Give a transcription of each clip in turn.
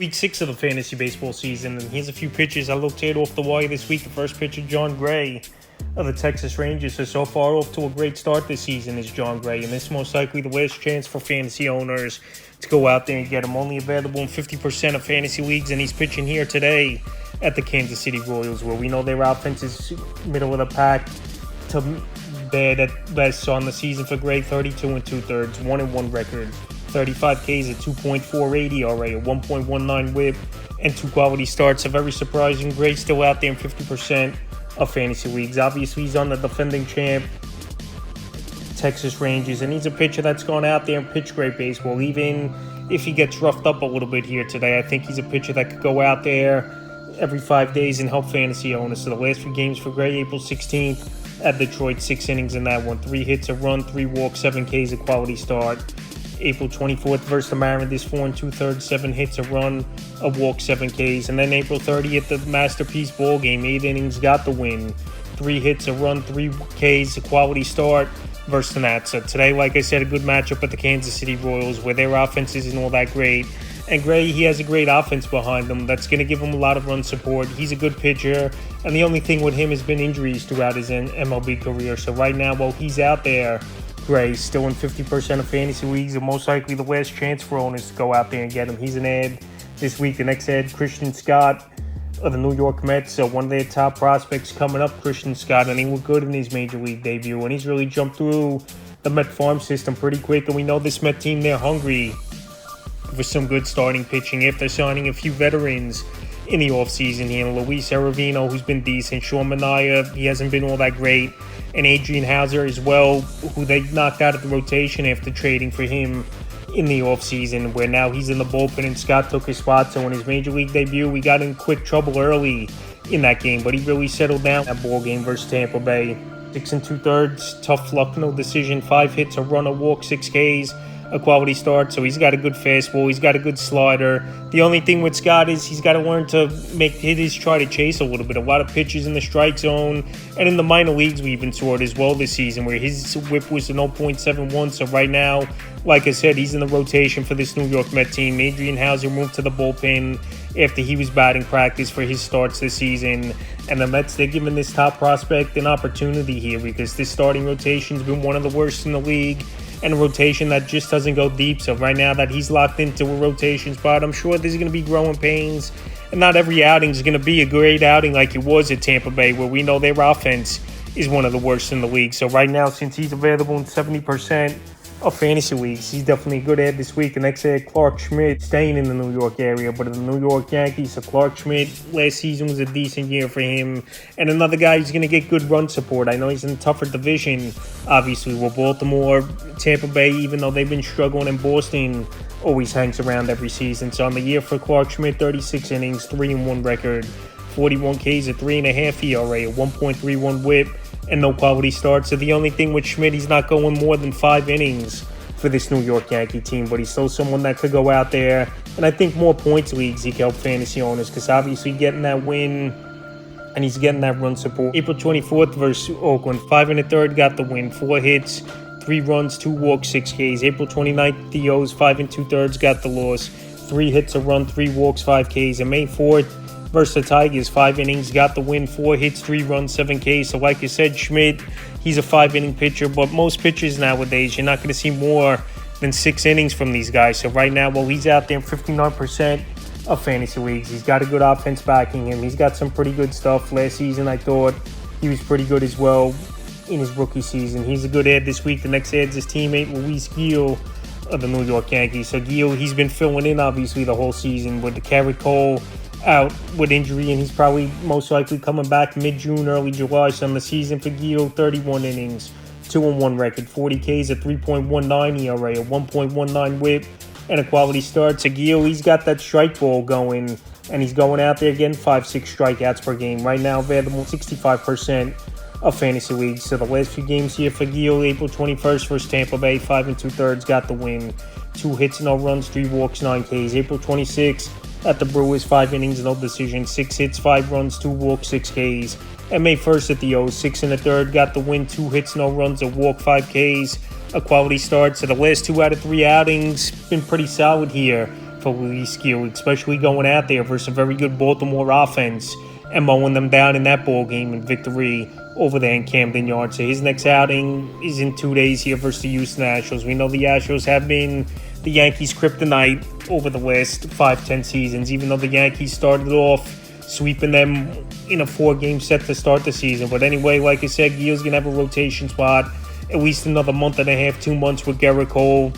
Week 6 of the fantasy baseball season, and here's a few pitches I looked at off the wire this week. The first pitcher, Jon Gray of the Texas Rangers. So far off to a great start this season is Jon Gray, and this is most likely the last chance for fantasy owners to go out there and get him. Only available in 50% of fantasy leagues, and he's pitching here today at the Kansas City Royals, where we know their offense is middle of the pack to bad at best on the season for Gray. 32 2/3, 1-1 record. 35 Ks at 2.48 ERA, a 1.19 whip, and 2 quality starts. So very surprising. Gray still out there in 50% of fantasy leagues. Obviously, he's on the defending champ, Texas Rangers, and he's a pitcher that's gone out there and pitched great baseball. Even if he gets roughed up a little bit here today, I think he's a pitcher that could go out there every 5 days and help fantasy owners. So the last few games for Gray, April 16th at Detroit, 6 innings in that one. 3 hits, a run, 3 walks, 7 Ks, a quality start. April 24th versus the Mariners, 4 2/3, 7 hits, a run, a walk, 7 Ks. And then April 30th, the Masterpiece Ball Game, 8 innings, got the win. 3 hits, a run, 3 Ks, a quality start versus the Nats. So today, like I said, a good matchup at the Kansas City Royals, where their offense isn't all that great. And Gray, he has a great offense behind him that's going to give him a lot of run support. He's a good pitcher, and the only thing with him has been injuries throughout his MLB career. So right now, while he's out there, Gray still in 50% of fantasy leagues, and most likely the last chance for owners to go out there and get him. He's an ad this week. The next ad, Christian Scott of the New York Mets. So one of their top prospects coming up, Christian Scott, and he looked good in his major league debut, and he's really jumped through the Met farm system pretty quick. And we know this Met team, they're hungry for some good starting pitching after signing a few veterans in the offseason here. Luis Aravino, who's been decent. Sean Manaea, he hasn't been all that great. And Adrian Hauser as well, who they knocked out of the rotation after trading for him in the offseason, where now he's in the bullpen and Scott took his spot. So in his major league debut, we got in quick trouble early in that game, but he really settled down that ball game versus Tampa Bay. 6 2/3, tough luck, no decision, 5 hits, a run, a walk, 6 Ks, a quality start. So he's got a good fastball, he's got a good slider. The only thing with Scott is he's got to learn to make hitters try to chase a little bit. A lot of pitches in the strike zone, and in the minor leagues we even saw it as well this season, where his whip was a 0.71. So right now, like I said, he's in the rotation for this New York Met team. Adrian Hauser moved to the bullpen after he was batting practice for his starts this season. And the Mets, they're giving this top prospect an opportunity here, because this starting rotation's been one of the worst in the league, and a rotation that just doesn't go deep. So right now that he's locked into a rotation spot, I'm sure there's going to be growing pains, and not every outing is going to be a great outing like it was at Tampa Bay, where we know their offense is one of the worst in the league. So right now, since he's available in 70% of fantasy leagues, he's definitely a good ad this week. The next ad, Clarke Schmidt, staying in the New York area, but in the New York Yankees. So Clarke Schmidt, last season was a decent year for him, and another guy who's going to get good run support. I know he's in a tougher division, obviously, with Baltimore, Tampa Bay, even though they've been struggling, and Boston always hangs around every season. So on the year for Clarke Schmidt, 36 innings, 3-1 record, 41 Ks, a 3.5 ERA, a 1.31 whip, and no quality start. So the only thing with Schmidt, he's not going more than 5 innings for this New York Yankee team, but he's still someone that could go out there, and I think more points leagues he can help fantasy owners, because obviously getting that win, and he's getting that run support. April 24th versus Oakland, 5 1/3, got the win, 4 hits, 3 runs, 2 walks, 6 Ks. April 29th, the O's, 5 2/3, got the loss, 3 hits, a run, 3 walks, 5 Ks. And May 4th versus the Tigers, 5 innings, got the win, 4 hits, 3 runs, 7 Ks. So like I said, Schmidt, he's a 5-inning pitcher, but most pitchers nowadays, you're not going to see more than 6 innings from these guys. So right now, while he's out there in 59% of fantasy leagues, he's got a good offense backing him. He's got some pretty good stuff. Last season, I thought he was pretty good as well in his rookie season. He's a good ad this week. The next ad's his teammate, Luis Gil of the New York Yankees. So Gil, he's been filling in, obviously, the whole season with the Garrett Cole out with injury, and he's probably most likely coming back mid-June, early July. So on the season for Gil, 31 innings, 2-1 record, 40 Ks, a 3.19 ERA, a 1.19 whip, and a quality start. So Gil, he's got that strike ball going, and he's going out there getting 5-6 strikeouts per game. Right now, available 65% of fantasy leagues. So the last few games here for Gil, April 21st versus Tampa Bay, 5 2/3, got the win, 2 hits, no runs, 3 walks, 9 Ks. April 26th at the Brewers, 5 innings, no decision, 6 hits, 5 runs, 2 walks, 6 Ks. And May 1st at the O's, 6 1/3, got the win, 2 hits, no runs, a walk, 5 Ks, a quality start. So the last 2 out of 3 outings been pretty solid here for Luis Gil, especially going out there versus a very good Baltimore offense and mowing them down in that ball game in victory over there in Camden Yards. So his next outing is in 2 days here versus the Houston Astros. We know the Astros have been the Yankees' kryptonite over the last 5-10 seasons, even though the Yankees started off sweeping them in a 4-game set to start the season. But anyway, like I said, Gil's going to have a rotation spot at least another month and a half, 2 months with Gerrit Cole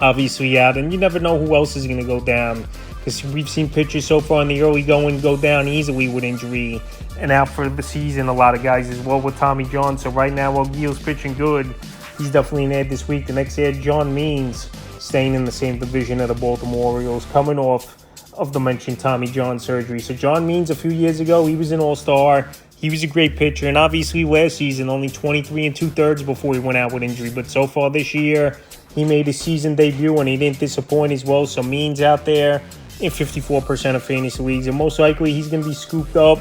obviously out. And you never know who else is going to go down, because we've seen pitchers so far in the early going go down easily with injury and out for the season. A lot of guys as well with Tommy John. So right now, while Gil's pitching good, he's definitely an ad this week. The next ad, John Means, staying in the same division of the Baltimore Orioles, coming off of the mentioned Tommy John surgery. So John Means, a few years ago, he was an all-star. He was a great pitcher, and obviously last season, only 23 2/3 before he went out with injury. But so far this year, he made his season debut, and he didn't disappoint as well. So Means out there in 54% of fantasy leagues, and most likely he's going to be scooped up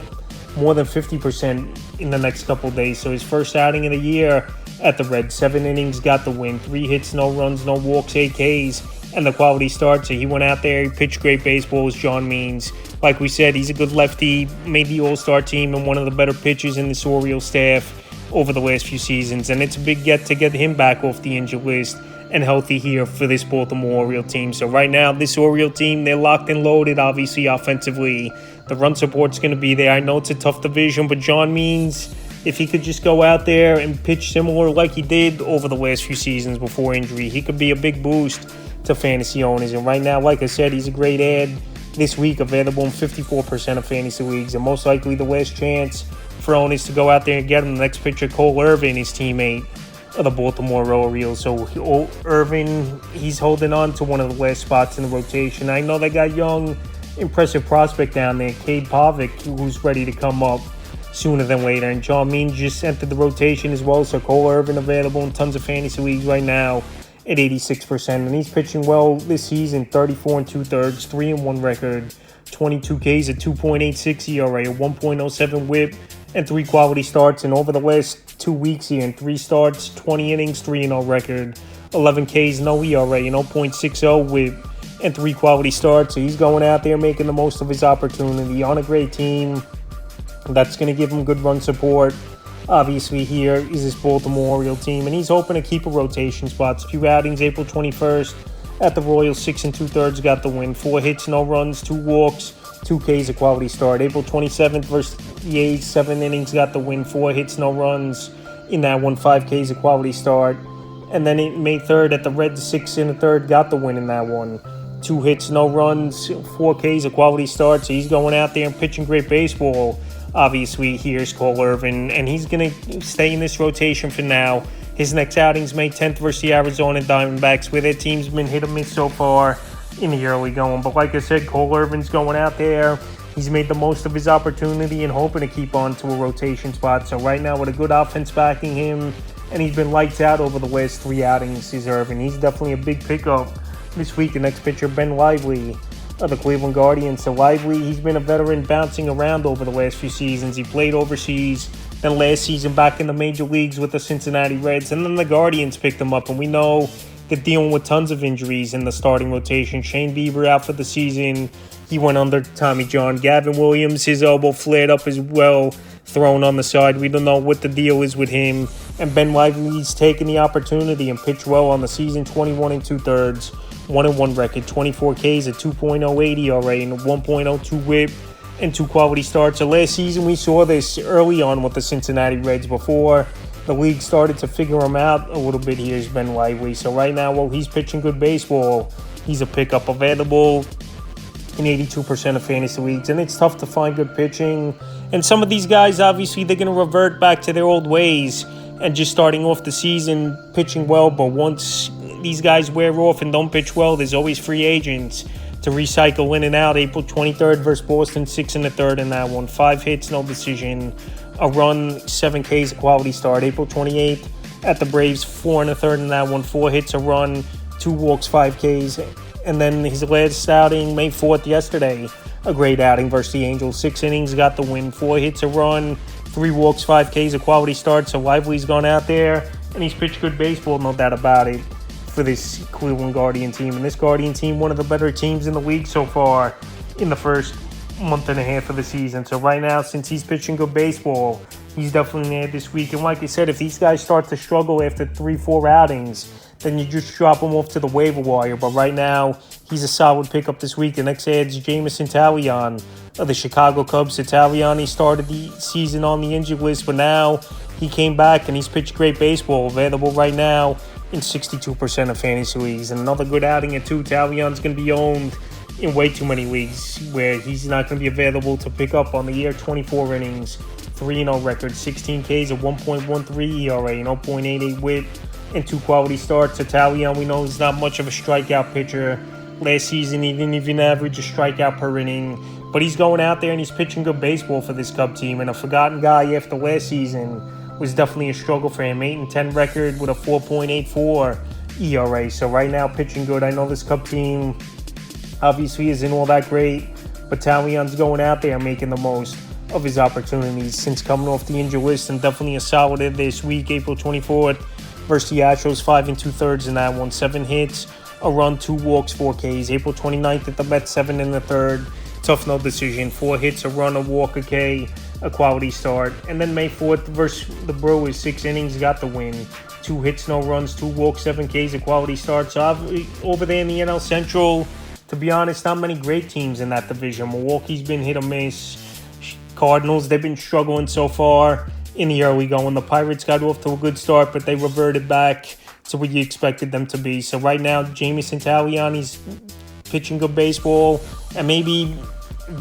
more than 50% in the next couple of days. So his first outing of the year at the Reds, 7 innings, got the win, 3 hits, no runs, no walks, 8 Ks, and the quality start. So he went out there, he pitched great baseball as John Means. Like we said, he's a good lefty, made the All-Star team, and one of the better pitchers in this Orioles staff over the last few seasons. And it's a big get to get him back off the injured list and healthy here for this Baltimore Oriole team. So right now, this Oriole team, they're locked and loaded, obviously, offensively. The run support's going to be there. I know it's a tough division, but John Means, if he could just go out there and pitch similar like he did over the last few seasons before injury, he could be a big boost to fantasy owners. And right now, like I said, he's a great ad this week, available in 54% of fantasy leagues, and most likely the last chance for owners to go out there and get him. The next pitcher, Cole Irvin, his teammate of the Baltimore Orioles. So Irvin, he's holding on to one of the last spots in the rotation. I know they got young, impressive prospect down there, Cade Pavic, who's ready to come up sooner than later. And John Means just entered the rotation as well. So Cole Irvin available in tons of fantasy leagues right now at 86%. And he's pitching well this season, 34 2/3, 3-1 record, 22 Ks, a 2.86 ERA, a 1.07 whip, and 3 quality starts. And over the last 2 weeks here, in 3 starts, 20 innings, 3-0 record, 11 Ks, no ERA, an 0.60 whip, and 3 quality starts. So he's going out there making the most of his opportunity on a great team that's going to give him good run support. Obviously, here is this Baltimore Oriole team, and he's hoping to keep a rotation spot. A few outings, April 21st at the Royals, 6 2/3, got the win. 4 hits, no runs, 2 walks, 2 Ks, a quality start. April 27th versus the A's, 7 innings, got the win. 4 hits, no runs in that one, 5 Ks, a quality start. And then May 3rd at the Reds, 6 1/3, got the win in that one. 2 hits, no runs, 4 Ks, a quality start. So he's going out there and pitching great baseball. Obviously, here's Cole Irvin, and he's going to stay in this rotation for now. His next outing's May 10th versus the Arizona Diamondbacks, where their team's been hit or miss so far in the early going. But like I said, Cole Irvin's going out there. He's made the most of his opportunity and hoping to keep on to a rotation spot. So right now, with a good offense backing him, and he's been lights out over the last 3 outings, is Irvin. He's definitely a big pickup this week. The next pitcher, Ben Lively of the Cleveland Guardians. So Lively, he's been a veteran bouncing around over the last few seasons. He played overseas, then last season back in the major leagues with the Cincinnati Reds, and then the Guardians picked him up. And we know they're dealing with tons of injuries in the starting rotation. Shane Bieber out for the season. He went under Tommy John. Gavin Williams, his elbow flared up as well, thrown on the side. We don't know what the deal is with him. And Ben Lively's taken the opportunity and pitched well on the season, 21 2/3. 1-1 record, 24 Ks, a 2.08 ERA, and a 1.02 whip, and 2 quality starts. So last season, we saw this early on with the Cincinnati Reds before the league started to figure him out a little bit. Here's Ben Lively. So right now, while he's pitching good baseball, he's a pickup available in 82% of fantasy leagues. And it's tough to find good pitching. And some of these guys, obviously, they're going to revert back to their old ways and just starting off the season pitching well. But once these guys wear off and don't pitch well, there's always free agents to recycle in and out. April 23rd versus Boston, 6 1/3 in that one. 5 hits, no decision. A run, 7 Ks, a quality start. April 28th at the Braves, 4 1/3 in that one. 4 hits, a run, 2 walks, 5 Ks. And then his last outing, May 4th, yesterday, a great outing versus the Angels. 6 innings, got the win. 4 hits, a run, 3 walks, 5 Ks, a quality start. So Lively's gone out there, and he's pitched good baseball, no doubt about it. for this Cleveland Guardian team. And this Guardian team, one of the better teams in the league so far in the first month and a half of the season. So right now, since he's pitching good baseball, he's definitely there this week. And like I said, if these guys start to struggle after 3-4 outings, then you just drop him off to the waiver wire. But right now, he's a solid pickup this week. The next ad's Jameson Taillon of the Chicago Cubs. Taillon, he started the season on the injured list, but now he came back and he's pitched great baseball. Available right now in 62% of fantasy leagues. And another good outing at 2. Taillon's going to be owned in way too many leagues where he's not going to be available to pick up on the year. 24 innings, 3-0 record, 16 Ks, a 1.13 ERA, 0.88 WHIP, and 2 quality starts. Taillon, we know, is not much of a strikeout pitcher. Last season, he didn't even average a strikeout per inning. But he's going out there and he's pitching good baseball for this Cub team. And a forgotten guy after last season was definitely a struggle for him. 8-10 record with a 4.84 ERA. So right now, pitching good. I know this Cub team obviously isn't all that great, but Taillon's going out there making the most of his opportunities since coming off the injured list, and definitely a solid hit this week, April 24th versus the Astros, 5 2/3 in that one, 7 hits, a run, 2 walks, 4 Ks. April 29th at the Mets, 7 1/3, tough no decision, 4 hits, a run, a walk, a K, a quality start. And then May 4th versus the Brewers, 6 innings, got the win, 2 hits, no runs, 2 walks, 7 Ks, a quality start. So over there in the NL Central, to be honest, not many great teams in that division. Milwaukee's been hit or miss. Cardinals, they've been struggling so far in the early going. The Pirates got off to a good start, but they reverted back to what you expected them to be. So right now, Jameson Taillon, he's pitching good baseball, and maybe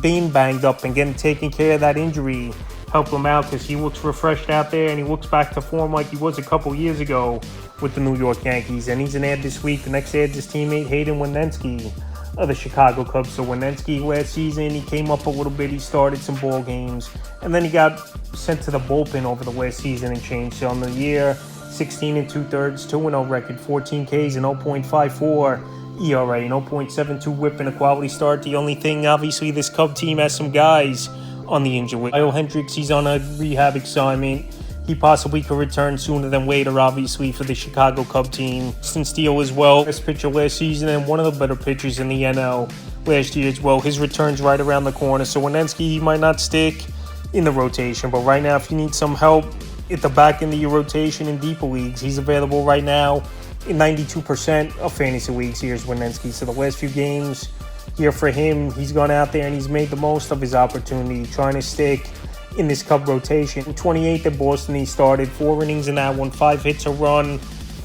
being banged up and getting taken care of that injury help him out, because he looks refreshed out there and he looks back to form like he was a couple years ago with the New York Yankees. And he's an ad this week. The next ad is his teammate Hayden Wesneski of the Chicago Cubs. So Wesneski last season, he came up a little bit, he started some ball games, and then he got sent to the bullpen over the last season and changed. So on the year, 16 2/3, 2-0 record, 14 Ks, and 0.54 ERA, 0.72 WHIP, and a quality start. The only thing, obviously, this Cub team has some guys on the injury list. Kyle Hendricks, he's on a rehab assignment. He possibly could return sooner than later, obviously, for the Chicago Cub team. Justin Steele as well, best pitcher last season and one of the better pitchers in the NL last year as well. His return's right around the corner. So Wesneski, he might not stick in the rotation, but right now, if you need some help at the back end of your rotation in deeper leagues, he's available right now in 92% of fantasy leagues. Here's Wesneski. So the last few games here for him, he's gone out there and he's made the most of his opportunity, trying to stick in this Cub rotation. 28th at Boston, he started 4 innings in that one, 5 hits, a run,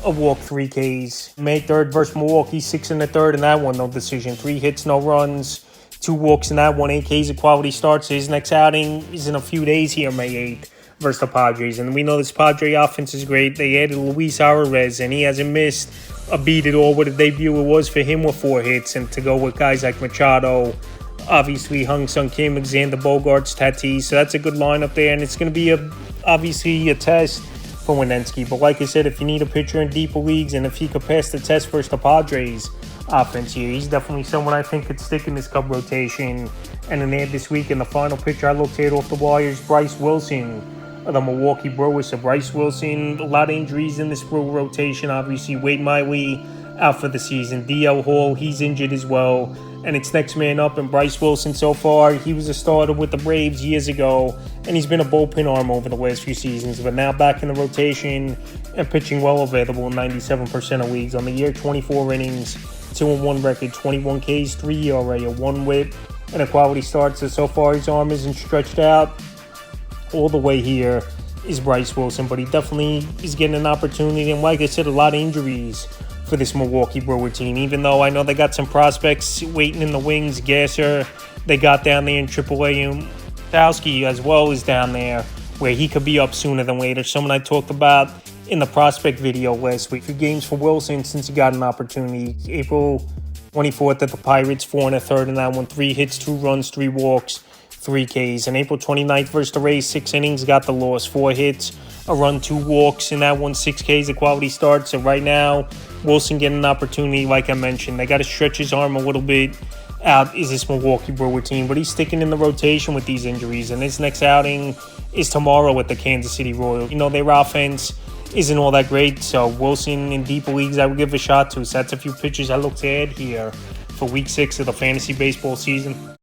a walk, 3 Ks. May 3rd versus Milwaukee, 6 1/3 in that one, no decision, 3 hits, no runs, 2 walks in that one, 8 Ks, a quality start. So his next outing is in a few days here, May 8th versus the Padres. And we know this Padre offense is great. They added Luis Arraez, and he hasn't missed a beat at all. What a debut it was for him with 4 hits, and to go with guys like Machado, obviously Hung-Sung Kim, Alexander Bogaerts, Tatis. So that's a good lineup there, and it's going to be obviously a test for Wesneski. But like I said, if you need a pitcher in deeper leagues, and if he could pass the test versus the Padres offense here, he's definitely someone I think could stick in this Cub rotation. And then this week, in the final pitcher I looked at off the wires, Bryce Wilson of the Milwaukee Brewers. So Bryce Wilson, a lot of injuries in this Brewer rotation. Obviously, Wade Miley out for the season. DL Hall, he's injured as well. And it's next man up. And Bryce Wilson, so far, he was a starter with the Braves years ago, and he's been a bullpen arm over the last few seasons. But now back in the rotation and pitching well, available in 97% of leagues. On the year, 24 innings, 2-1 record, 21 Ks, 3 ERA, a 1 WHIP, and a quality start. So far, his arm isn't stretched out all the way here is Bryce Wilson, but he definitely is getting an opportunity. And like I said, a lot of injuries for this Milwaukee Brewer team, even though I know they got some prospects waiting in the wings. Gasser, they got down there in AAA, and Towski as well is down there, where he could be up sooner than later. Someone I talked about in the prospect video last week. 2 games for Wilson since he got an opportunity. April 24th at the Pirates, 4 1/3 in that one, 3 hits, 2 runs, 3 walks, 3 Ks. And April 29th versus the Rays, 6 innings, got the loss, 4 hits, a run, 2 walks in that one, 6 Ks, a quality start. So right now, Wilson getting an opportunity, like I mentioned. They got to stretch his arm a little bit out, is this Milwaukee Brewer team, but he's sticking in the rotation with these injuries. And his next outing is tomorrow at the Kansas City Royals. You know, their offense isn't all that great. So Wilson in deeper leagues I would give a shot to. So that's a few pitchers I look to add here for week 6 of the fantasy baseball season.